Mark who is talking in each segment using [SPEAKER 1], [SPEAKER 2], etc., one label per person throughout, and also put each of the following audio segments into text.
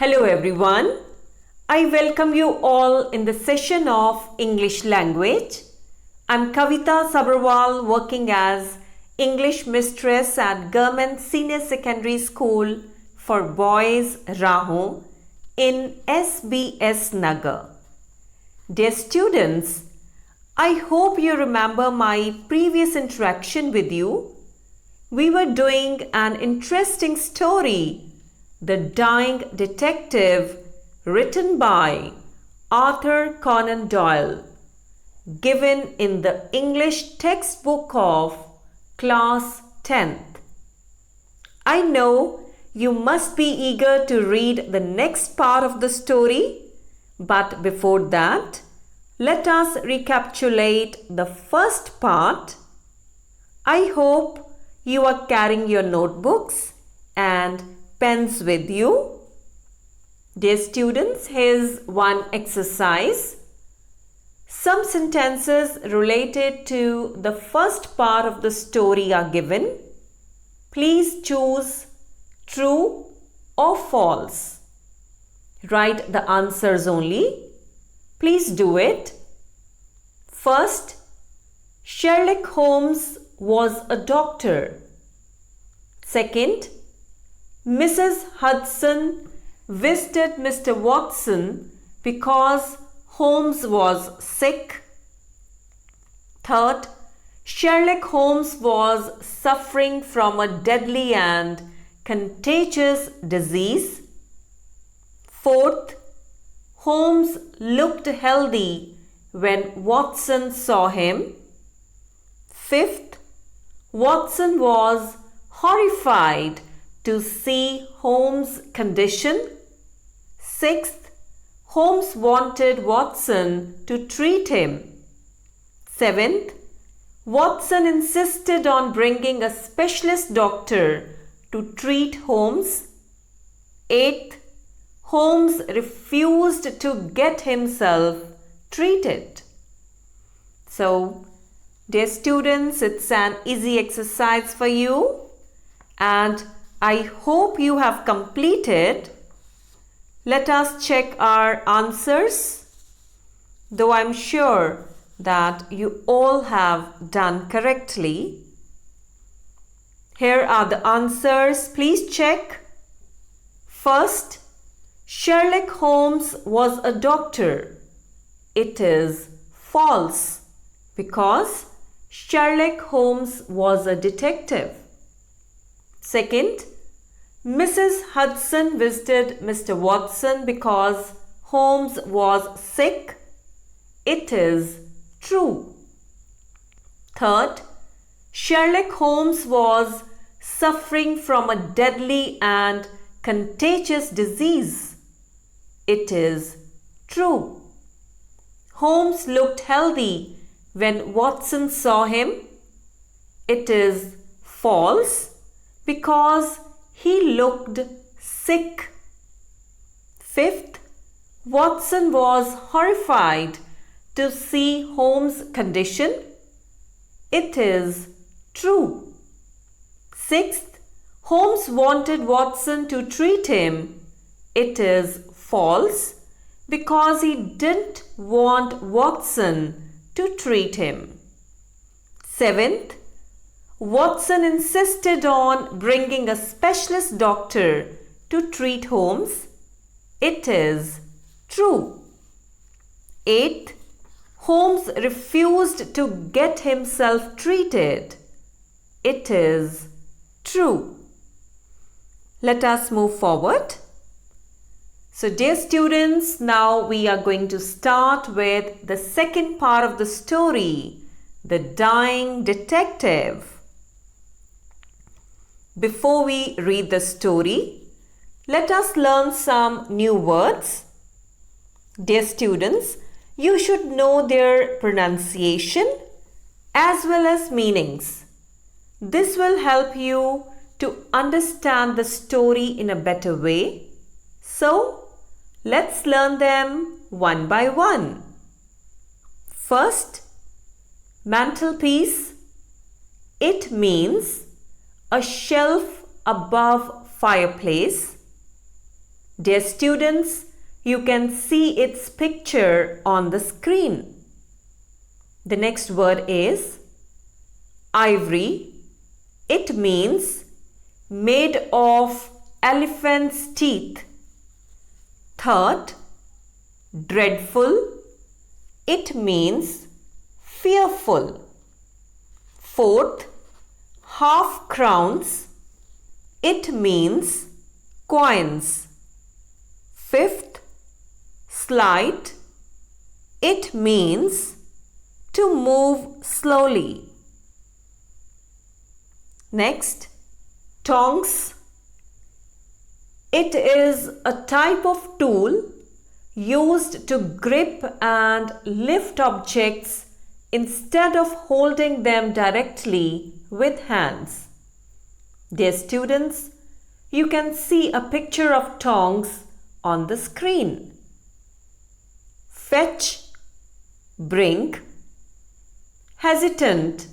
[SPEAKER 1] Hello everyone. I welcome you all in the session of English language. I'm Kavita Sabharwal, working as English mistress at Government Senior Secondary School for Boys Raho in SBS Nagar. Dear students, I hope you remember my previous interaction with you. We were doing an interesting story, The Dying Detective, written by Arthur Conan Doyle, given in the English textbook of Class 10th. I know you must be eager to read the next part of the story, but before that, let us recapitulate the first part. I hope you are carrying your notebooks and pens with you. Dear students, here's one exercise. Some sentences related to the first part of the story are given. Please choose true or false. Write the answers only. Please do it. First, Sherlock Holmes was a doctor. Second, Mrs. Hudson visited Mr. Watson because Holmes was sick. Third, Sherlock Holmes was suffering from a deadly and contagious disease. Fourth, Holmes looked healthy when Watson saw him. Fifth, Watson was horrified to see Holmes' condition. Sixth, Holmes wanted Watson to treat him. Seventh, Watson insisted on bringing a specialist doctor to treat Holmes. Eighth, Holmes refused to get himself treated. So, dear students, it's an easy exercise for you, and I hope you have completed. Let us check our answers, though I'm sure that you all have done correctly. Here are the answers. Please check. First, Sherlock Holmes was a doctor. It is false because Sherlock Holmes was a detective. Second, Mrs. Hudson visited Mr. Watson because Holmes was sick. It is true. Third, Sherlock Holmes was suffering from a deadly and contagious disease. It is true. Holmes looked healthy when Watson saw him. It is false because he looked sick. Fifth, Watson was horrified to see Holmes' condition. It is true. Sixth, Holmes wanted Watson to treat him. It is false because he didn't want Watson to treat him. Seventh, Watson insisted on bringing a specialist doctor to treat Holmes. It is true. Eighth, Holmes refused to get himself treated. It is true. Let us move forward. So, dear students, now we are going to start with the second part of the story, The Dying Detective. Before we read the story, let us learn some new words. Dear students, you should know their pronunciation as well as meanings. This will help you to understand the story in a better way. So, let's learn them one by one. First, mantelpiece. It means a shelf above fireplace. Dear students, you can see its picture on the screen. The next word is ivory. It means made of elephant's teeth. Third, dreadful. It means fearful. Fourth, half crowns. It means coins. Fifth, slight. It means to move slowly. Next, tongs. It is a type of tool used to grip and lift objects instead of holding them directly with hands. Dear students, you can see a picture of tongs on the screen. Fetch, bring. Hesitant,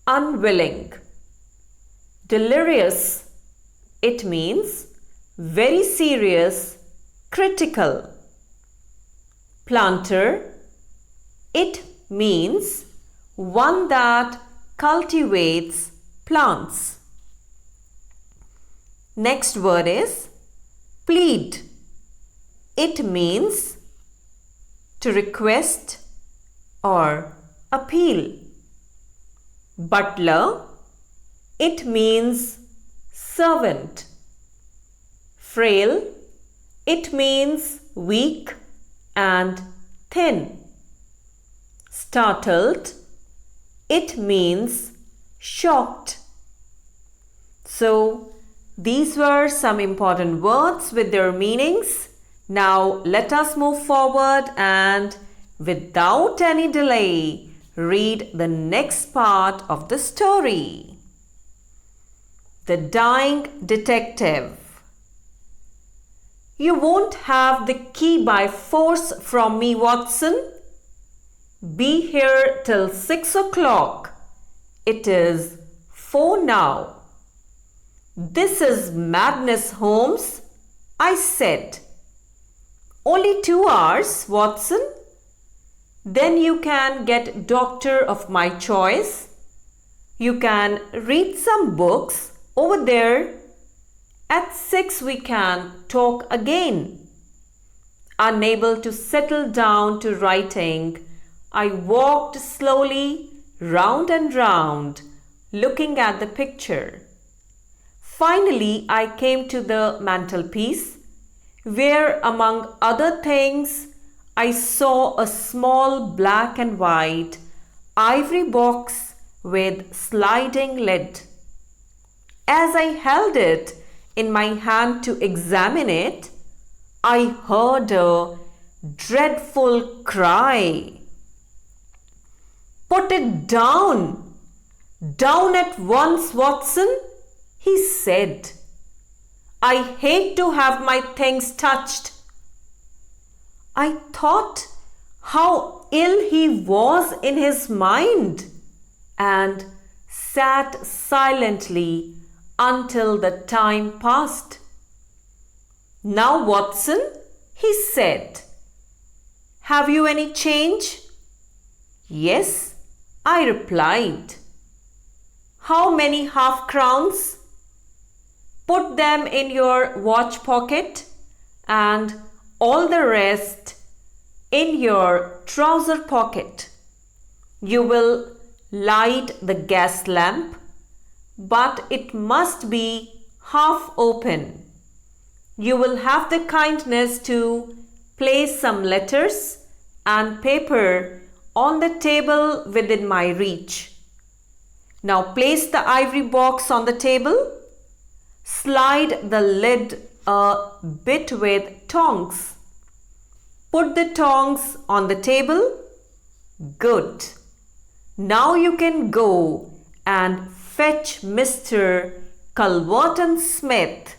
[SPEAKER 1] unwilling. Delirious, it means very serious, critical. Planter, it means one that cultivates plants. Next word is plead. It means to request or appeal. Butler, it means servant. Frail, it means weak and thin. Startled, it means shocked. So, these were some important words with their meanings. Now, let us move forward and without any delay, read the next part of the story. The Dying Detective. You won't have the key by force from me, Watson. Be here till 6 o'clock. It is 4 now. This is madness, Holmes, I said. Only 2 hours, Watson. Then you can get doctor of my choice. You can read some books over there. At 6 we can talk again. Unable to settle down to writing, I walked slowly round and round, looking at the picture. Finally, I came to the mantelpiece, where among other things, I saw a small black and white ivory box with sliding lid. As I held it in my hand to examine it, I heard a dreadful cry. Put it down! Down at once, Watson, he said. I hate to have my things touched. I thought how ill he was in his mind and sat silently until the time passed. Now, Watson, he said, have you any change? Yes, I replied. How many half crowns? Put them in your watch pocket and all the rest in your trouser pocket. You will light the gas lamp, but it must be half open. You will have the kindness to place some letters and paper on the table within my reach. Now place the ivory box on the table. Slide the lid a bit with tongs. Put the tongs on the table. Good. Now you can go and fetch Mr. Culverton Smith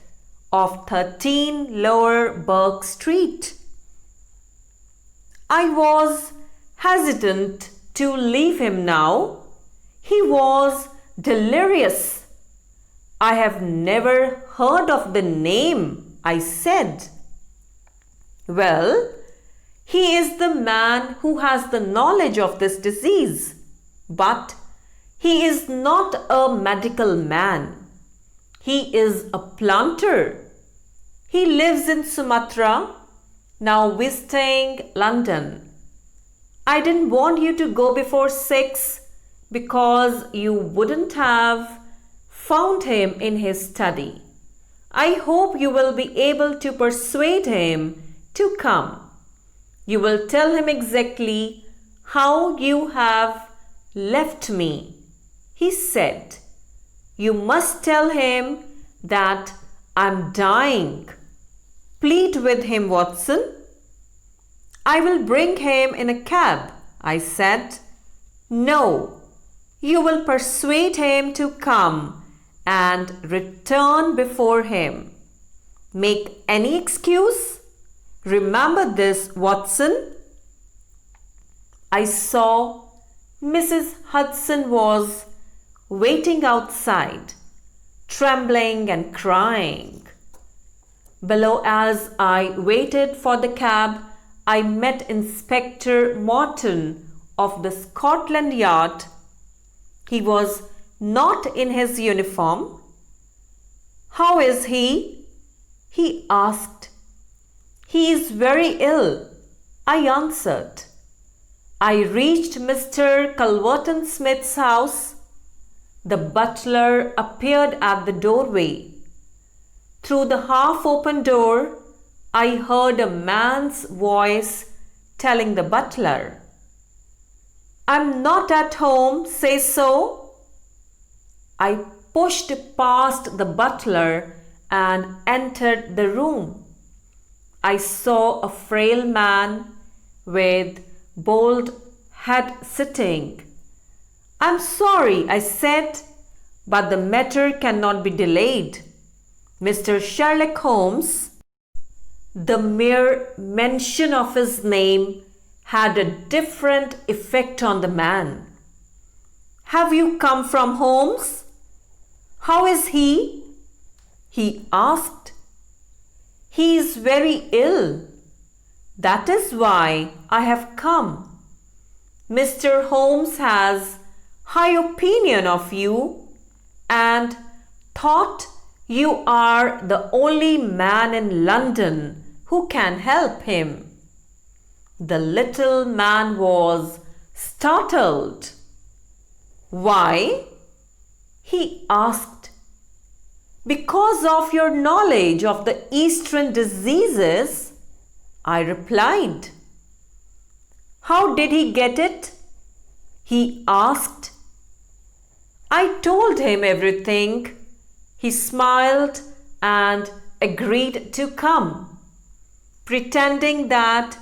[SPEAKER 1] of 13 Lower Burke Street. I was hesitant to leave him now. He was delirious. I have never heard of the name, I said. Well, he is the man who has the knowledge of this disease, but he is not a medical man. He is a planter. He lives in Sumatra, now visiting London. I didn't want you to go before 6 because you wouldn't have found him in his study. I hope you will be able to persuade him to come. You will tell him exactly how you have left me. He said, you must tell him that I'm dying. Plead with him, Watson. I will bring him in a cab, I said. No, you will persuade him to come and return before him. Make any excuse? Remember this, Watson. I saw Mrs. Hudson was waiting outside, trembling and crying. Below, as I waited for the cab, I met Inspector Morton of the Scotland Yard. He was not in his uniform. How is he? He asked. He is very ill, I answered. I reached Mr. Culverton Smith's house. The butler appeared at the doorway. Through the half-open door, I heard a man's voice telling the butler, I'm not at home, say so. I pushed past the butler and entered the room. I saw a frail man with bald head sitting. I'm sorry, I said, but the matter cannot be delayed. Mr. Sherlock Holmes, the mere mention of his name had a different effect on the man. Have you come from Holmes? How is he? He asked. He is very ill. That is why I have come. Mr. Holmes has high opinion of you and thought you are the only man in London who can help him. The little man was startled. Why? He asked. Because of your knowledge of the Eastern diseases, I replied. How did he get it? He asked. I told him everything. He smiled and agreed to come. Pretending that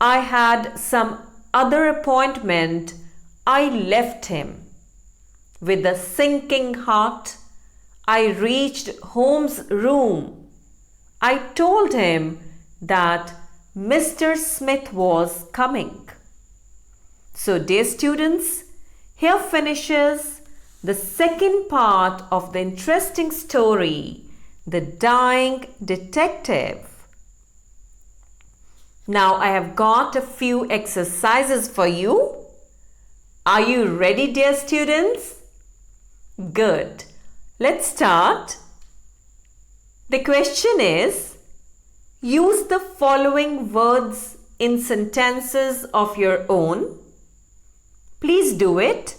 [SPEAKER 1] I had some other appointment, I left him. With a sinking heart, I reached Holmes' room. I told him that Mr. Smith was coming. So, dear students, here finishes the second part of the interesting story, The Dying Detective. Now I have got a few exercises for you. Are you ready, dear students? Good. Let's start. The question is, use the following words in sentences of your own. Please do it.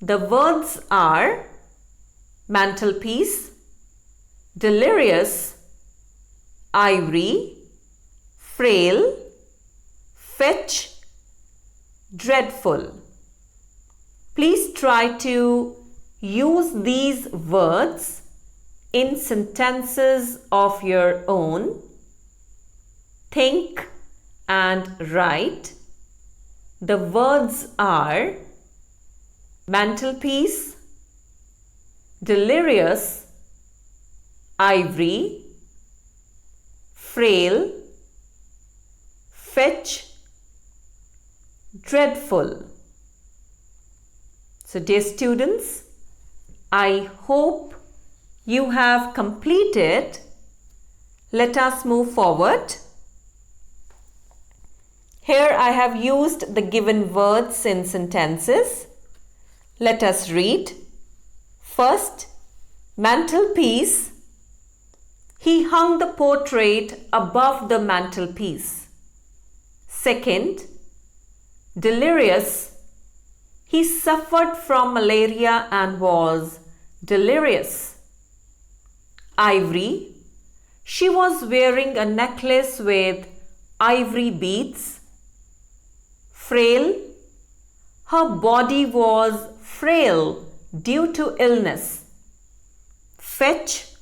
[SPEAKER 1] The words are mantelpiece, delirious, ivory, frail, fetch, dreadful. Please try to use these words in sentences of your own. Think and write. The words are mantelpiece, delirious, ivory, frail, fetch, dreadful. So, dear students, I hope you have completed Let us move forward. Here I have used the given words in sentences. Let us read. First, mantelpiece. He hung the portrait above the mantelpiece. Second, delirious. He suffered from malaria and was delirious. Ivory. She was wearing a necklace with ivory beads. Frail. Her body was frail due to illness. Fetch.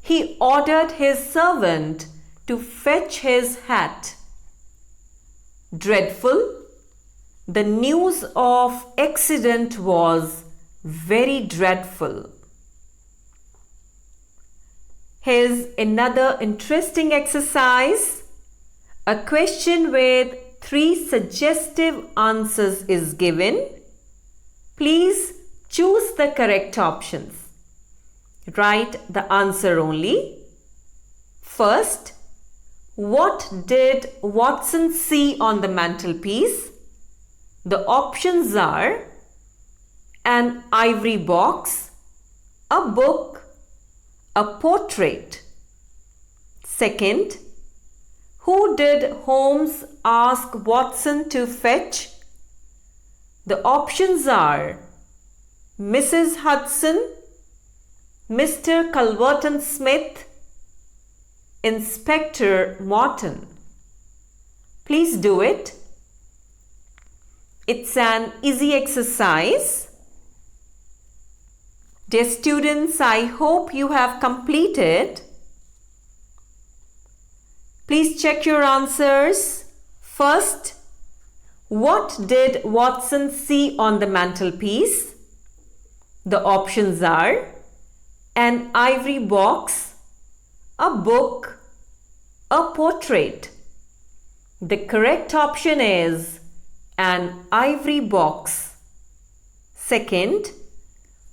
[SPEAKER 1] He ordered his servant to fetch his hat. Dreadful. The news of accident was very dreadful. Here's another interesting exercise. A question with 3 suggestive answers is given. Please choose the correct options. Write the answer only. First, what did Watson see on the mantelpiece? The options are an ivory box, a book, a portrait. Second, who did Holmes ask Watson to fetch? The options are Mrs. Hudson, Mr. Culverton Smith, Inspector Morton. Please do it. It's an easy exercise. Dear students, I hope you have completed. Please check your answers. First, what did Watson see on the mantelpiece? The options are an ivory box, a book, a portrait. The correct option is an ivory box. Second,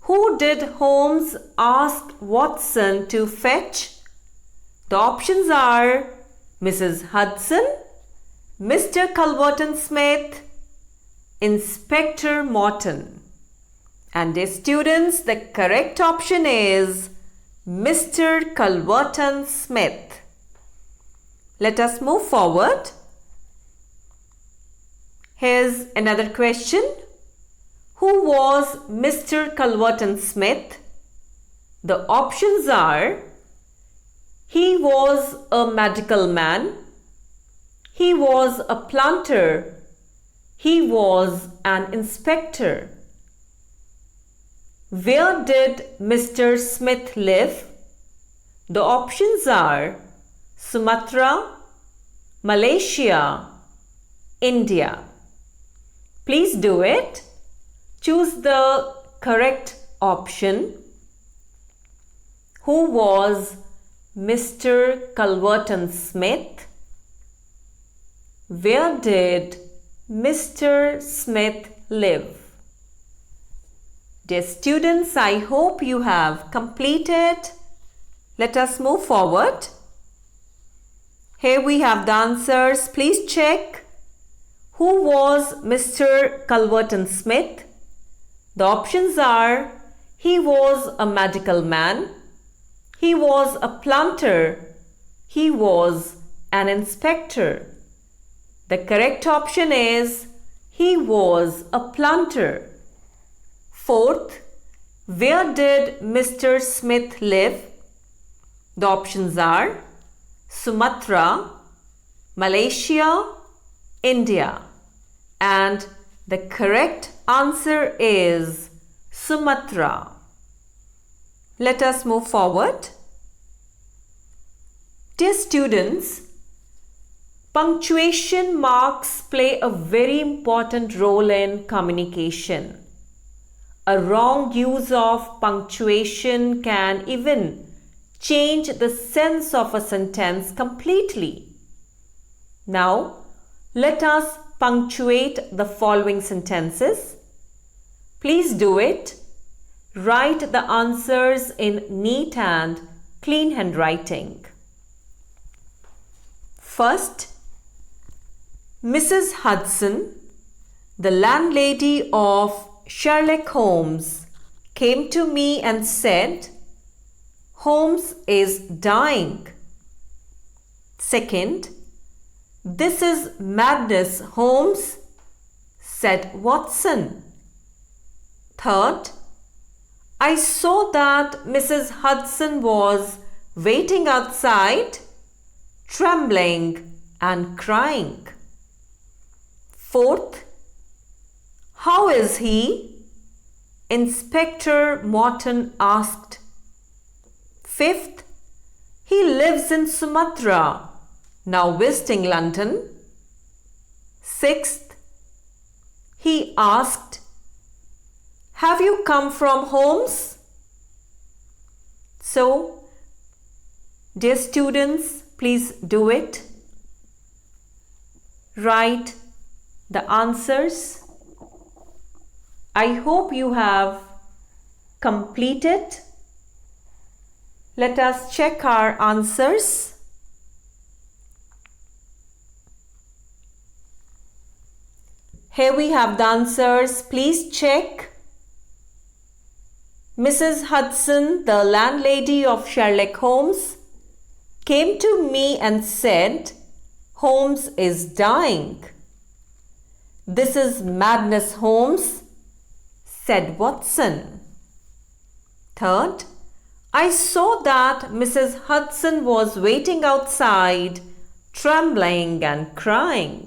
[SPEAKER 1] who did Holmes ask Watson to fetch? The options are Mrs. Hudson, Mr. Culverton Smith, Inspector Morton. And dear students, the correct option is Mr. Culverton Smith. Let us move forward. Here's another question. Who was Mr. Culverton Smith? The options are he was a medical man, he was a planter, he was an inspector. Where did Mr. Smith live? The options are Sumatra, Malaysia, India. Please do it. Choose the correct option. Who was Mr. Culverton Smith? Where did Mr. Smith live? Dear students, I hope you have completed. Let us move forward. Here we have the answers. Please check. Who was Mr. Culverton Smith? The options are he was a medical man, he was a planter, he was an inspector. The correct option is he was a planter. Fourth, where did Mr. Smith live? The options are Sumatra, Malaysia, India. And the correct answer is Sumatra. Let us move forward. Dear students, punctuation marks play a very important role in communication. A wrong use of punctuation can even change the sense of a sentence completely. Now, let us punctuate the following sentences. Please do it. Write the answers in neat and clean handwriting. First, Mrs. Hudson, the landlady of Sherlock Holmes, came to me and said, "Holmes is dying." Second, "This is madness, Holmes," said Watson. Third, "I saw that Mrs. Hudson was waiting outside, trembling and crying." Fourth, "How is he?" Inspector Morton asked. Fifth, "He lives in Sumatra, now visiting London." Sixth, he asked, "Have you come from Holmes?" So, dear students, please do it. Write the answers. I hope you have completed. Let us check our answers. Here we have the answers. Please check. Mrs. Hudson, the landlady of Sherlock Holmes, came to me and said, "Holmes is dying." "This is madness, Holmes," said Watson. Third, "I saw that Mrs. Hudson was waiting outside, trembling and crying."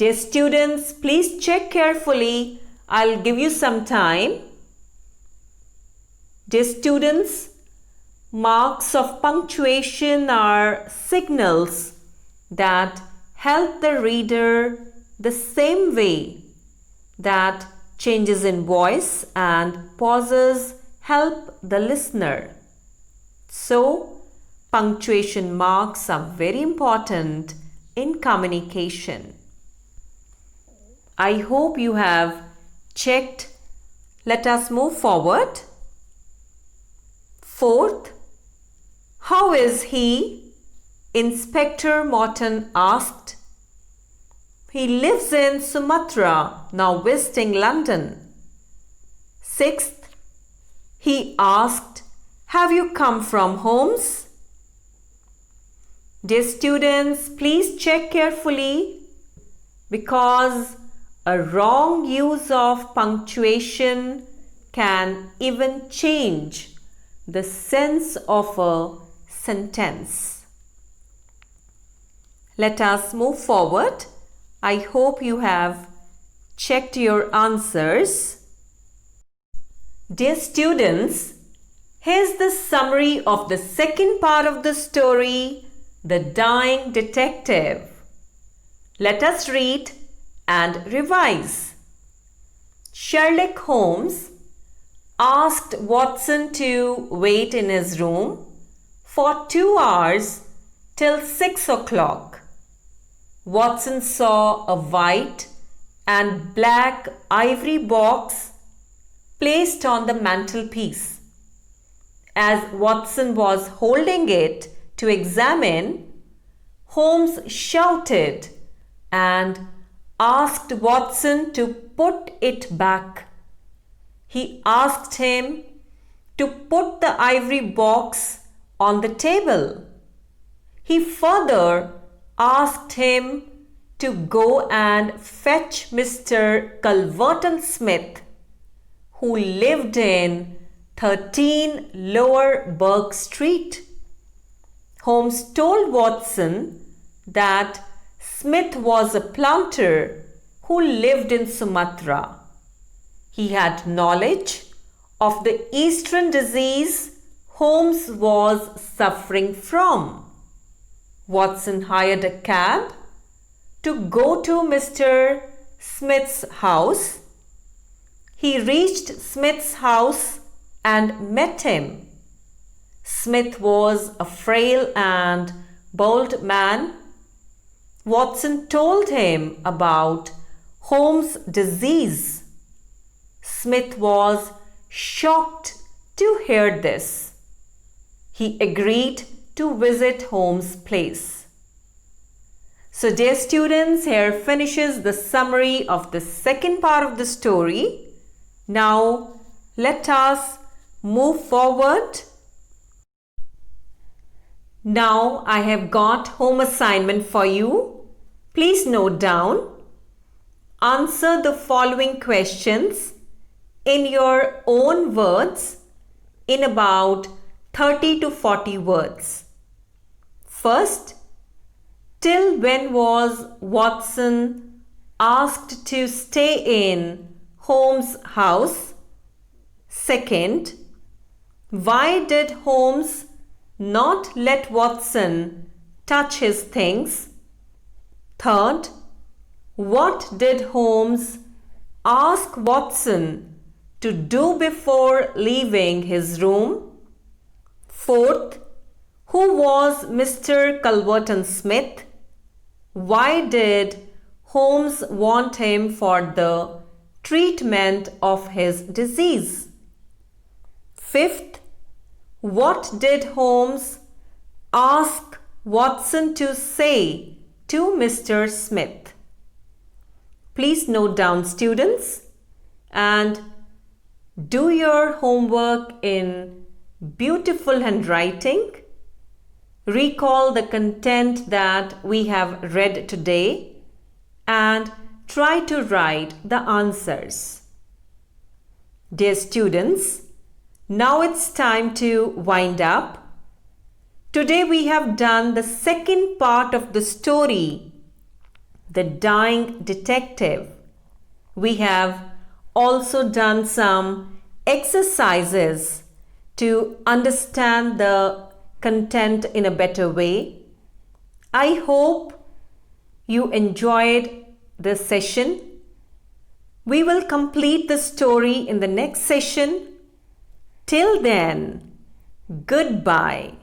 [SPEAKER 1] Dear students, please check carefully. I'll give you some time. Dear students, marks of punctuation are signals that help the reader the same way that changes in voice and pauses help the listener. So, punctuation marks are very important in communication. I hope you have checked. Let us move forward. Fourth, "How is he?" Inspector Morton asked. "He lives in Sumatra, now visiting London." Sixth, he asked, "Have you come from Holmes?" Dear students, please check carefully because a wrong use of punctuation can even change the sense of a sentence. Let us move forward. I hope you have checked your answers. Dear students, here's the summary of the second part of the story, The Dying Detective. Let us read and revise. Sherlock Holmes asked Watson to wait in his room for 2 hours till 6 o'clock. Watson saw a white and black ivory box placed on the mantelpiece. As Watson was holding it to examine, Holmes shouted and asked Watson to put it back. He asked him to put the ivory box on the table. He further asked him to go and fetch Mr. Culverton Smith, who lived in 13 Lower Burke Street. Holmes told Watson that Smith was a planter who lived in Sumatra. He had knowledge of the Eastern disease Holmes was suffering from. Watson hired a cab to go to Mr. Smith's house. He reached Smith's house and met him. Smith was a frail and bold man. Watson told him about Holmes' disease. Smith was shocked to hear this. He agreed to visit Holmes' place. So dear students, here finishes the summary of the second part of the story. Now let us move forward. Now I have got home assignment for you. Please note down. Answer the following questions in your own words in about 30 to 40 words. First, till when was Watson asked to stay in Holmes' house? Second, why did Holmes not let Watson touch his things? Third, what did Holmes ask Watson to do before leaving his room? Fourth, who was Mr. Culverton Smith? Why did Holmes want him for the treatment of his disease? Fifth, what did Holmes ask Watson to say to Mr. Smith? Please note down, students, and do your homework in beautiful handwriting. Recall the content that we have read today and try to write the answers. Dear students, now it's time to wind up. Today we have done the second part of the story, The Dying Detective. We have also done some exercises to understand the content in a better way. I hope you enjoyed this session. We will complete the story in the next session. Till then, goodbye.